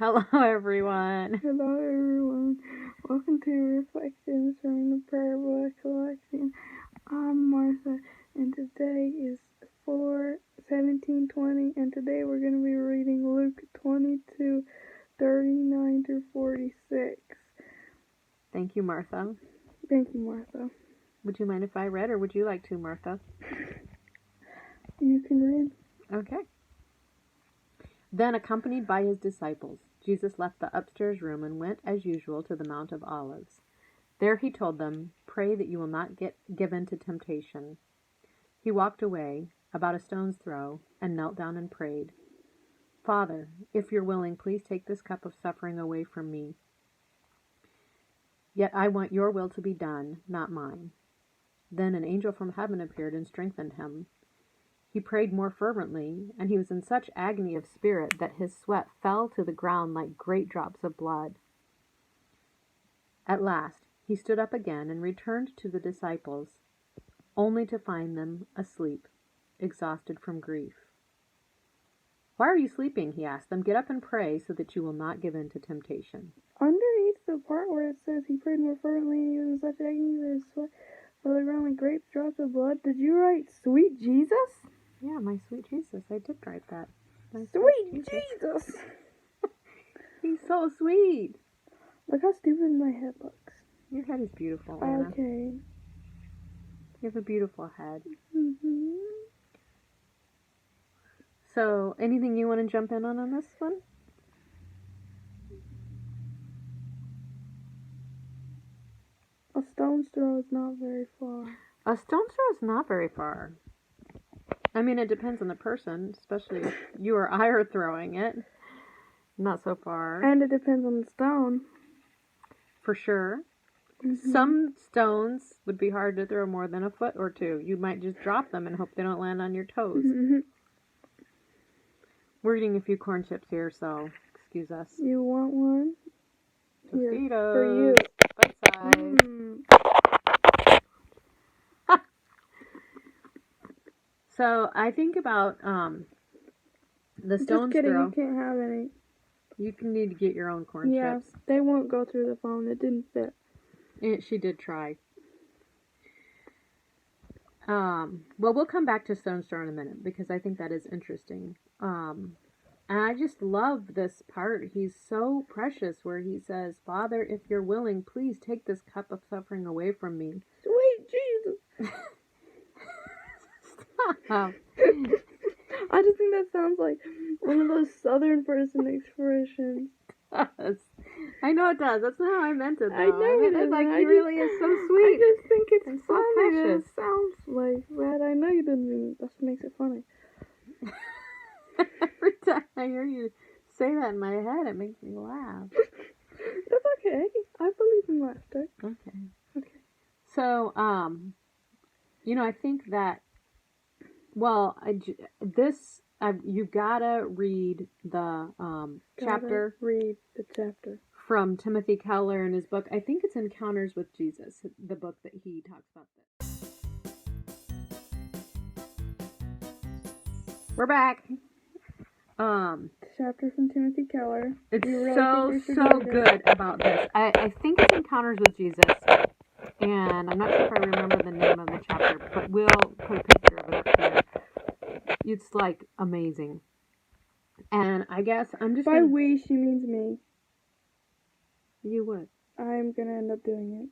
Hello, everyone. Hello, everyone. Welcome to Reflections from the Prayer Book Collection. I'm Martha, and today is 4/17/20, and today we're going to be reading Luke 22:39 through 46. Thank you, Martha. Thank you, Martha. Would you mind if I read, or would you like to, Martha? You can read. Okay. Then, accompanied by his disciples, Jesus left the upstairs room and went, as usual, to the Mount of Olives. There he told them, "Pray that you will not get given to temptation." He walked away, about a stone's throw, and knelt down and prayed, "Father, if you're willing, please take this cup of suffering away from me. Yet I want your will to be done, not mine." Then an angel from heaven appeared and strengthened him. He prayed more fervently, and he was in such agony of spirit that his sweat fell to the ground like great drops of blood. At last he stood up again and returned to the disciples, only to find them asleep, exhausted from grief. "Why are you sleeping?" he asked them. "Get up and pray so that you will not give in to temptation." Underneath the part where it says he prayed more fervently and he was in such agony that his sweat fell to the ground like great drops of blood, did you write "Sweet Jesus"? Yeah, my sweet Jesus. I did write that. My Sweet Jesus! He's so sweet. Look how stupid my head looks. Your head is beautiful, Anna. Okay. You have a beautiful head. Mm-hmm. So, anything you want to jump in on this one? A stone's throw is not very far. A stone's throw is not very far. I mean, it depends on the person, especially if you or I are throwing it. Not so far. And it depends on the stone. For sure. Mm-hmm. Some stones would be hard to throw more than a foot or two. You might just drop them and hope they don't land on your toes. Mm-hmm. We're eating a few corn chips here, so excuse us. You want one? Here, Tostitos. for you. Bite size. So I think about the stone's Just kidding, throw. you can't have any. You can need to get your own corn chips. They won't go through the phone. It didn't fit. She did try. Well, we'll come back to stone's throw in a minute because I think that is interesting. And I just love this part. He's so precious where he says, "Father, if you're willing, please take this cup of suffering away from me." Sweet Jesus! Stop. I just think that sounds like one of those southern person expressions. I know it does. That's not how I meant it, though. I know it meant is. like I he just, really is so I sweet. just think it's and so funny. That precious. it sounds like that. I know you didn't mean it. That's what makes it funny. Every time I hear you say that in my head, it makes me laugh. That's okay. I believe in laughter. Okay. So, I think that, well, you gotta read the chapter. Read the chapter. From Timothy Keller in his book. I think it's Encounters with Jesus, the book that he talks about this. We're back. Chapter from Timothy Keller. It's really so good about this. I think it's Encounters with Jesus, and I'm not sure if I remember the name of the chapter, but we'll put a picture of it up here. It's like amazing. And I guess I'm just By we, she means me. You would. I'm gonna end up doing it.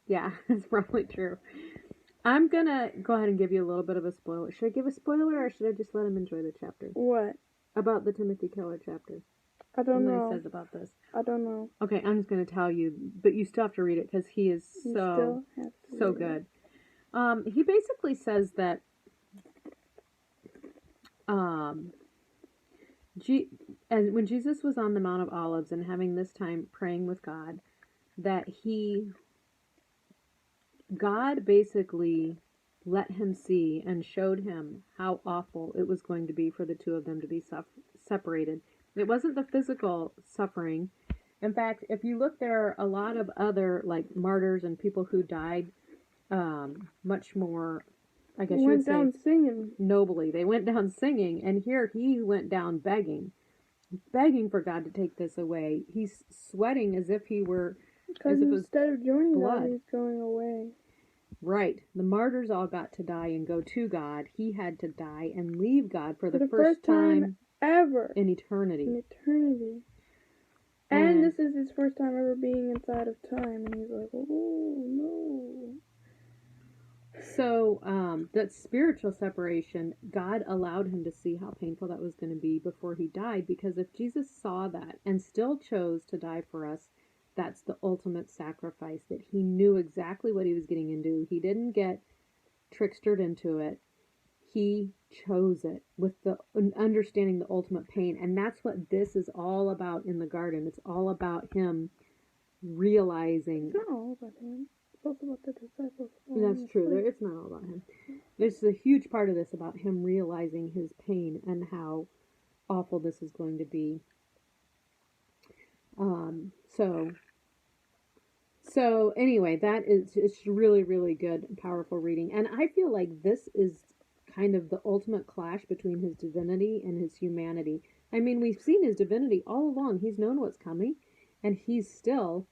Yeah, that's probably true. I'm gonna go ahead and give you a little bit of a spoiler. Should I give a spoiler or should I just let him enjoy the chapter? What? About the Timothy Keller chapter. I don't know. What he says about this. I don't know. Okay, I'm just gonna tell you, but you still have to read it because he is so good. He basically says that when Jesus was on the Mount of Olives and having this time praying with God, that God basically let him see and showed him how awful it was going to be for the two of them to be separated. It wasn't the physical suffering. In fact, if you look, there are a lot of other martyrs and people who died much more, I guess you would say, singing. nobly. They went down singing, and here he went down begging. begging for God to take this away. He's sweating as if he were, Because as if it was instead of joining blood. God, he's going away. Right. The martyrs all got to die and go to God. He had to die and leave God for the first time ever in eternity. In eternity. And this is his first time ever being inside of time, and he's like, oh, no. So, that spiritual separation, God allowed him to see how painful that was going to be before he died, because if Jesus saw that and still chose to die for us, that's the ultimate sacrifice, that he knew exactly what he was getting into. He didn't get trickstered into it. He chose it with the understanding the ultimate pain. And that's what this is all about in the garden. It's all about him realizing. It's not all about him. It's also about the disciples. That's true. It's not all about him. There's a huge part of this about him realizing his pain and how awful this is going to be. So anyway, it's really, really good and powerful reading. And I feel like this is kind of the ultimate clash between his divinity and his humanity. I mean, we've seen his divinity all along. He's known what's coming, and he's still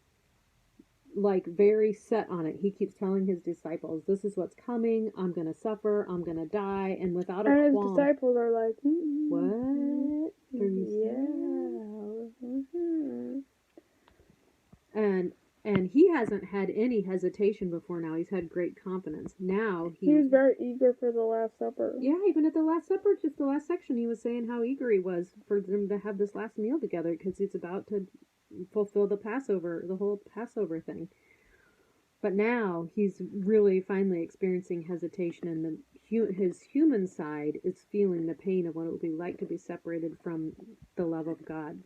like very set on it. He keeps telling his disciples, this is what's coming. I'm going to suffer. I'm going to die. And without a qualm. And his disciples are like, what? And he hasn't had any hesitation before now. He's had great confidence. Now he was very eager for the Last Supper. Yeah, even at the Last Supper, just the last section, he was saying how eager he was for them to have this last meal together, because he's about to fulfill the Passover, the whole Passover thing. But now he's really finally experiencing hesitation, and his human side is feeling the pain of what it would be like to be separated from the love of God.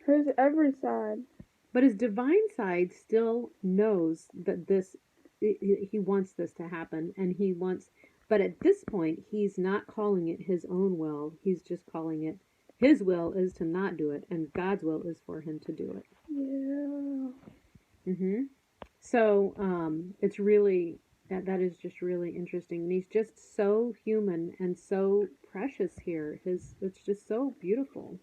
His every side. But his divine side still knows that he wants this to happen, and but at this point, he's not calling it his own will. He's just calling it, his will is to not do it, and God's will is for him to do it. Yeah. So, it's really, that is just really interesting. And he's just so human and so precious here. It's just so beautiful.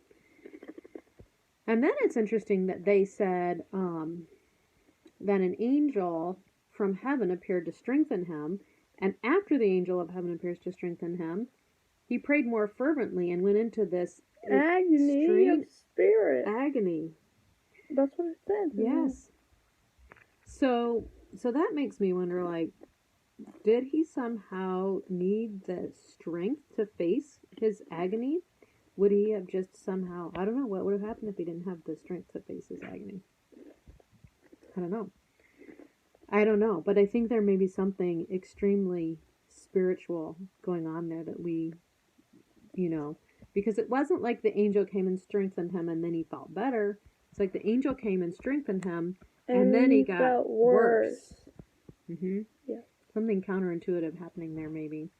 And then it's interesting that they said that an angel from heaven appeared to strengthen him, and after the angel of heaven appears to strengthen him, he prayed more fervently and went into this agony of spirit. Agony. That's what it said. Yes. So that makes me wonder, like, did he somehow need the strength to face his agony? Would he have just somehow, I don't know, what would have happened if he didn't have the strength to face his agony? I don't know, but I think there may be something extremely spiritual going on there that we, because it wasn't like the angel came and strengthened him and then he felt better. It's like the angel came and strengthened him and then he got worse. Mm-hmm. Yeah. Something counterintuitive happening there, maybe.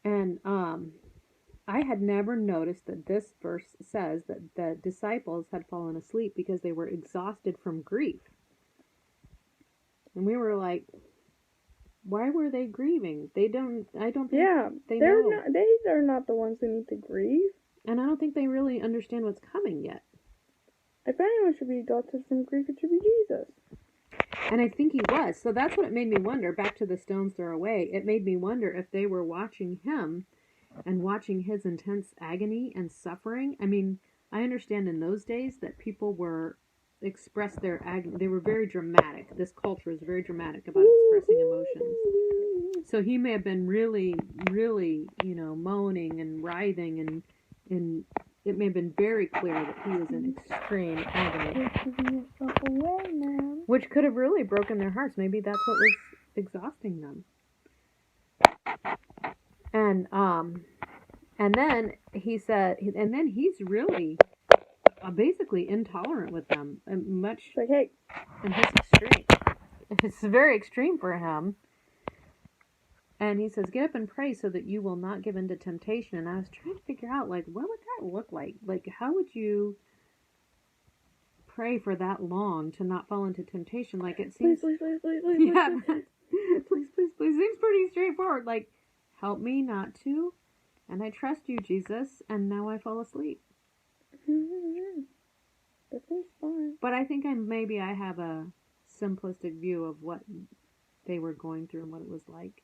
And, I had never noticed that this verse says that the disciples had fallen asleep because they were exhausted from grief. And we were like, why were they grieving? I don't think they know. They are not the ones who need to grieve. And I don't think they really understand what's coming yet. If anyone should be exhausted from grief, it should be Jesus. And I think he was. So that's what it made me wonder. Back to the stone's throw away. It made me wonder if they were watching him and watching his intense agony and suffering. I mean, I understand in those days that people expressed their agony. They were very dramatic. This culture is very dramatic about expressing emotions. So he may have been really, really, moaning and writhing, and it may have been very clear that he was in extreme agony. Which could have really broken their hearts. Maybe that's what was exhausting them. And then he said, and then he's really basically intolerant with them, and much like, hey, in his extreme. It's very extreme for him. And he says, get up and pray so that you will not give in to temptation. And I was trying to figure out, like, what would that look like? Like, how would you pray for that long to not fall into temptation? Like, it seems... Please. Yeah, please. Seems pretty straightforward. Like, help me not to. And I trust you, Jesus, and now I fall asleep. That seems fine. But I think maybe I have a simplistic view of what they were going through and what it was like.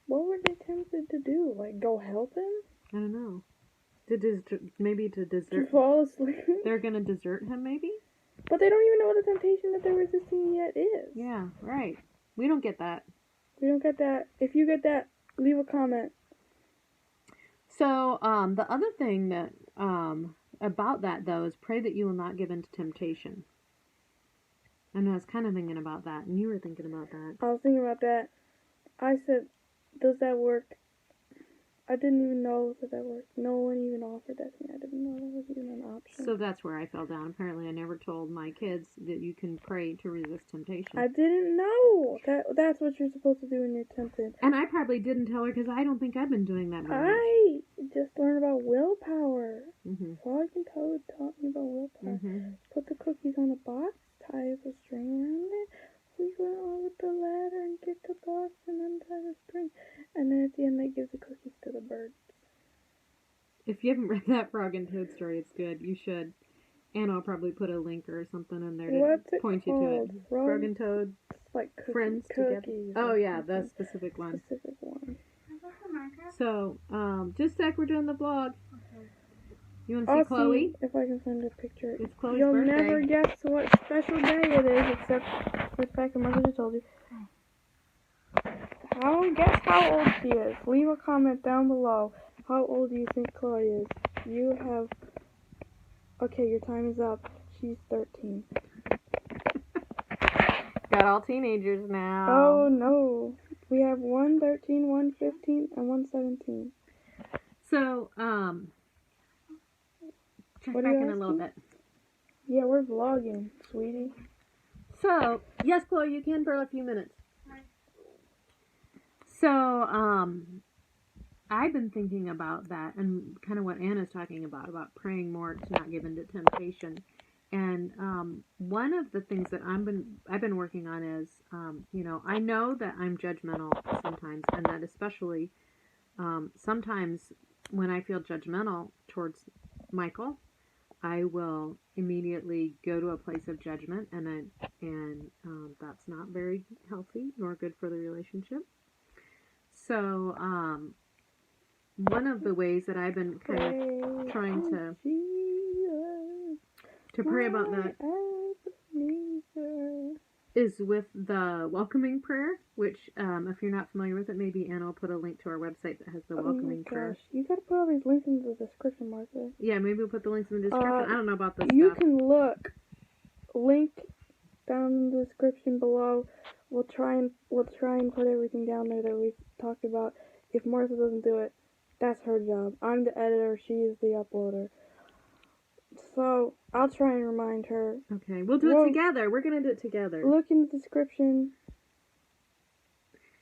What were they tempted to do? Like, go help him? I don't know. Maybe to desert. To fall asleep? They're going to desert him, maybe? But they don't even know what the temptation that they're resisting yet is. Yeah, right. We don't get that. We don't get that. If you get that, leave a comment. So, the other thing that, about that, though, is pray that you will not give in to temptation. And I was kind of thinking about that, and you were thinking about that. I was thinking about that. I said, does that work? I didn't even know that worked. No one even offered that to me. I didn't know that was even an option. So that's where I fell down. Apparently, I never told my kids that you can pray to resist temptation. I didn't know. That's what you're supposed to do when you're tempted. And I probably didn't tell her because I don't think I've been doing that very much. I just learned about willpower. Mm-hmm. Froggy Toad taught me about willpower. Mm-hmm. Put the cookies on a box, tie a string around it. We went over the ladder and get the box and untie the string. And then at the end they give the cookies to the birds. If you haven't read that Frog and Toad story, it's good. You should. And I'll probably put a link or something in there to point you to it. Frog and Toad, like friends together. Oh yeah, the specific one. So, just a sec, we're doing the vlog. You want to see Chloe? See if I can find a picture. It's Chloe's You'll birthday. never guess what special day it is, except for the fact that Mother just told you. Guess how old she is. Leave a comment down below. How old do you think Chloe is? You have... Okay, your time is up. She's 13. Got all teenagers now. Oh, no. We have 1 13, 1 15, and 1 17. So, check back in a little bit. Yeah, we're vlogging, sweetie. So, yes, Chloe, you can for a few minutes. So, I've been thinking about that and kind of what Anna's talking about praying more to not give in to temptation. And one of the things that I've been working on is, I know that I'm judgmental sometimes, and that especially sometimes when I feel judgmental towards Michael, I will immediately go to a place of judgment, and that's not very healthy nor good for the relationship. So, one of the ways that I've been kind of trying to pray about that is with the welcoming prayer, which, if you're not familiar with it, maybe Anna will put a link to our website that has the welcoming prayer. You gotta put all these links in the description, Martha. Yeah, maybe we'll put the links in the description. I don't know about this You stuff. can look. Link down in the description below. We'll try and put everything down there that we've talked about. If Martha doesn't do it, that's her job. I'm the editor, she is the uploader. So, I'll try and remind her. Okay, we'll do it together. We're gonna do it together. Look in the description.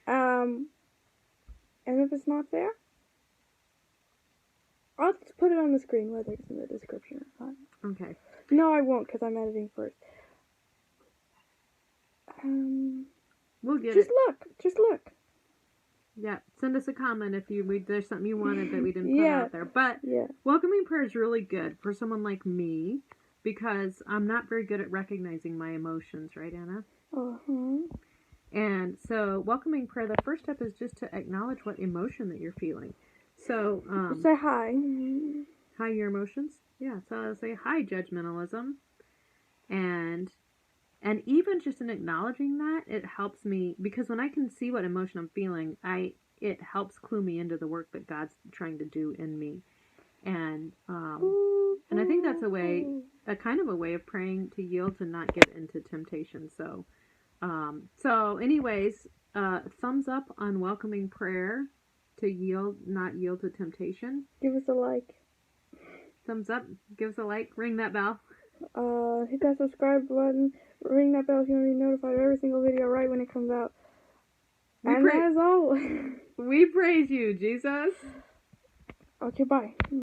And if it's not there, I'll just put it on the screen whether it's in the description or not. Okay. No, I won't, because I'm editing first. We'll get it. Just look. Yeah, send us a comment if there's something you wanted that we didn't put out there. But welcoming prayer is really good for someone like me because I'm not very good at recognizing my emotions, right, Anna? Uh-huh. And so welcoming prayer, the first step is just to acknowledge what emotion that you're feeling. So say hi. Hi, your emotions? Yeah, so I'll say hi, judgmentalism. And even just in acknowledging that, it helps me, because when I can see what emotion I'm feeling, it helps clue me into the work that God's trying to do in me. And I think that's a kind of a way of praying to yield to not get into temptation. So anyways, thumbs up on welcoming prayer to not yield to temptation. Give us a like. Thumbs up, give us a like, ring that bell. Hit that subscribe button, ring that bell if you want to be notified of every single video right when it comes out. And as always, we praise you, Jesus. Okay, bye.